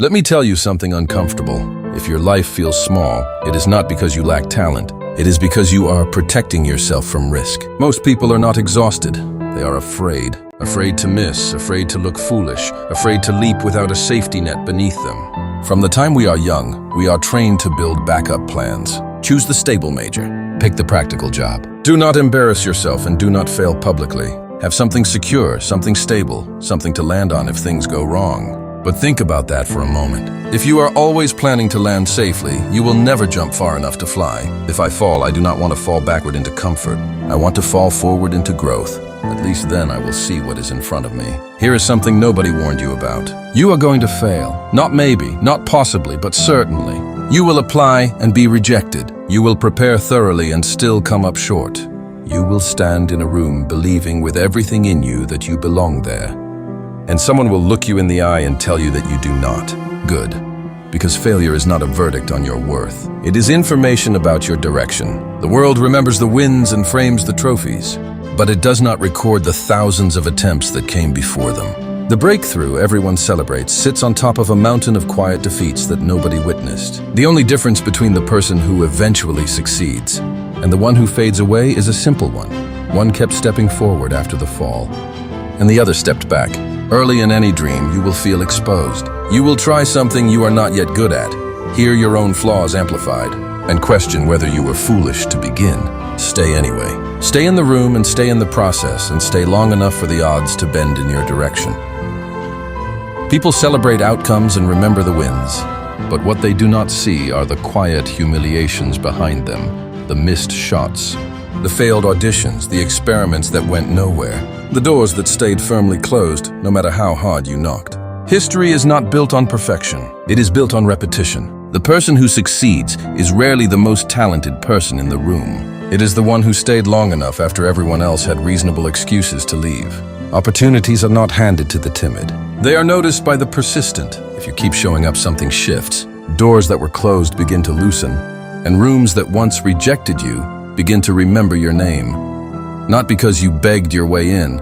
Let me tell you something uncomfortable. If your life feels small, it is not because you lack talent. It is because you are protecting yourself from risk. Most people are not exhausted. They are afraid. Afraid to miss, afraid to look foolish, afraid to leap without a safety net beneath them. From the time we are young, we are trained to build backup plans. Choose the stable major. Pick the practical job. Do not embarrass yourself and do not fail publicly. Have something secure, something stable, something to land on if things go wrong. But think about that for a moment. If you are always planning to land safely, you will never jump far enough to fly. If I fall, I do not want to fall backward into comfort. I want to fall forward into growth. At least then I will see what is in front of me. Here is something nobody warned you about. You are going to fail. Not maybe, not possibly, but certainly. You will apply and be rejected. You will prepare thoroughly and still come up short. You will stand in a room believing with everything in you that you belong there. And someone will look you in the eye and tell you that you do not. Good. Because failure is not a verdict on your worth. It is information about your direction. The world remembers the wins and frames the trophies, but it does not record the thousands of attempts that came before them. The breakthrough everyone celebrates sits on top of a mountain of quiet defeats that nobody witnessed. The only difference between the person who eventually succeeds and the one who fades away is a simple one. One kept stepping forward after the fall, and the other stepped back. Early in any dream, you will feel exposed. You will try something you are not yet good at, hear your own flaws amplified, and question whether you were foolish to begin. Stay anyway. Stay in the room and stay in the process, and stay long enough for the odds to bend in your direction. People celebrate outcomes and remember the wins, but what they do not see are the quiet humiliations behind them, the missed shots, the failed auditions, the experiments that went nowhere, the doors that stayed firmly closed no matter how hard you knocked. History is not built on perfection. It is built on repetition. The person who succeeds is rarely the most talented person in the room. It is the one who stayed long enough after everyone else had reasonable excuses to leave. Opportunities are not handed to the timid. They are noticed by the persistent. If you keep showing up, something shifts. Doors that were closed begin to loosen, and rooms that once rejected you begin to remember your name. Not because you begged your way in,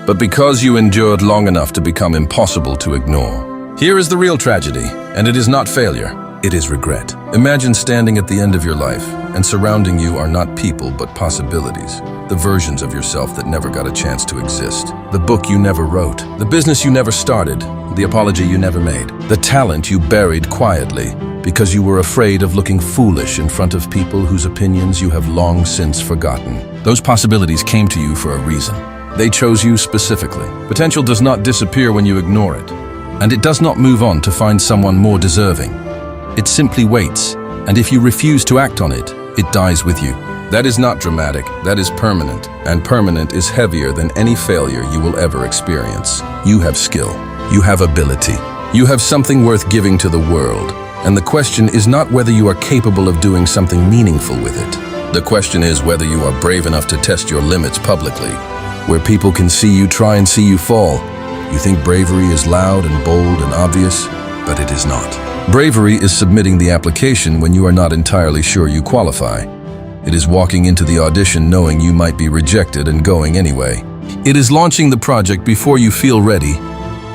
but because you endured long enough to become impossible to ignore. Here is the real tragedy, and it is not failure, it is regret. Imagine standing at the end of your life, and surrounding you are not people but possibilities. The versions of yourself that never got a chance to exist. The book you never wrote. The business you never started. The apology you never made. The talent you buried quietly because you were afraid of looking foolish in front of people whose opinions you have long since forgotten. Those possibilities came to you for a reason. They chose you specifically. Potential does not disappear when you ignore it, and it does not move on to find someone more deserving. It simply waits, and if you refuse to act on it, it dies with you. That is not dramatic, that is permanent, and permanent is heavier than any failure you will ever experience. You have skill, you have ability, you have something worth giving to the world, and the question is not whether you are capable of doing something meaningful with it. The question is whether you are brave enough to test your limits publicly, where people can see you try and see you fall. You think bravery is loud and bold and obvious, but it is not. Bravery is submitting the application when you are not entirely sure you qualify. It is walking into the audition knowing you might be rejected and going anyway. It is launching the project before you feel ready,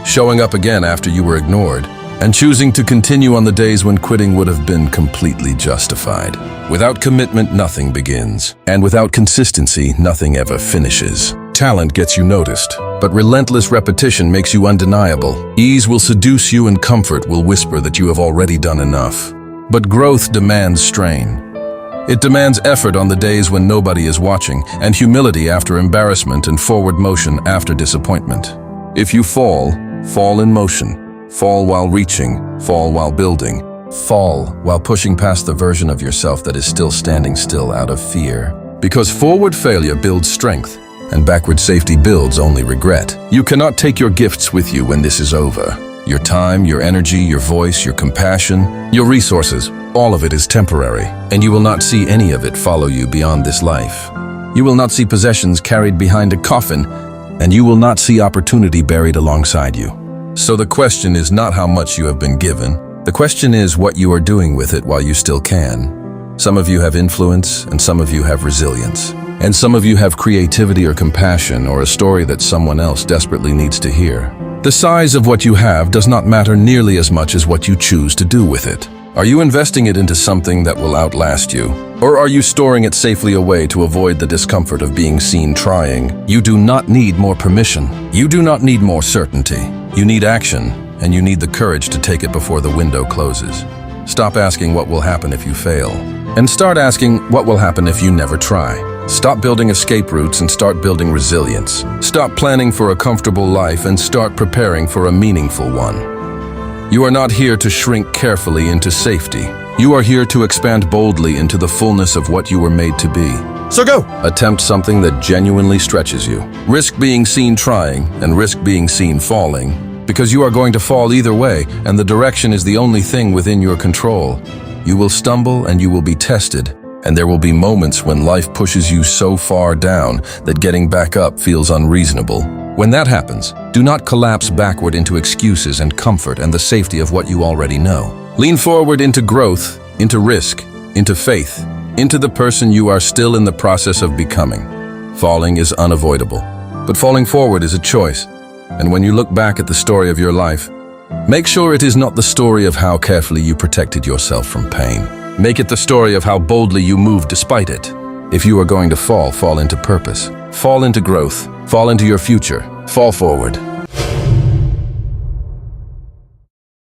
showing up again after you were ignored, and choosing to continue on the days when quitting would have been completely justified. Without commitment, nothing begins. And without consistency, nothing ever finishes. Talent gets you noticed, but relentless repetition makes you undeniable. Ease will seduce you and comfort will whisper that you have already done enough. But growth demands strain. It demands effort on the days when nobody is watching, and humility after embarrassment and forward motion after disappointment. If you fall, fall in motion. Fall while reaching, fall while building, fall while pushing past the version of yourself that is still standing still out of fear. Because forward failure builds strength, and backward safety builds only regret. You cannot take your gifts with you when this is over. Your time, your energy, your voice, your compassion, your resources, all of it is temporary, and you will not see any of it follow you beyond this life. You will not see possessions carried behind a coffin, and you will not see opportunity buried alongside you. So the question is not how much you have been given. The question is what you are doing with it while you still can. Some of you have influence, and some of you have resilience. And some of you have creativity or compassion or a story that someone else desperately needs to hear. The size of what you have does not matter nearly as much as what you choose to do with it. Are you investing it into something that will outlast you? Or are you storing it safely away to avoid the discomfort of being seen trying? You do not need more permission. You do not need more certainty. You need action, and you need the courage to take it before the window closes. Stop asking what will happen if you fail, and start asking what will happen if you never try. Stop building escape routes and start building resilience. Stop planning for a comfortable life and start preparing for a meaningful one. You are not here to shrink carefully into safety. You are here to expand boldly into the fullness of what you were made to be. So go! Attempt something that genuinely stretches you. Risk being seen trying and risk being seen falling, because you are going to fall either way, and the direction is the only thing within your control. You will stumble and you will be tested, and there will be moments when life pushes you so far down that getting back up feels unreasonable. When that happens, do not collapse backward into excuses and comfort and the safety of what you already know. Lean forward into growth, into risk, into faith, into the person you are still in the process of becoming. Falling is unavoidable, but falling forward is a choice. And when you look back at the story of your life, make sure it is not the story of how carefully you protected yourself from pain. Make it the story of how boldly you moved despite it. If you are going to fall, fall into purpose. Fall into growth. Fall into your future. Fall forward.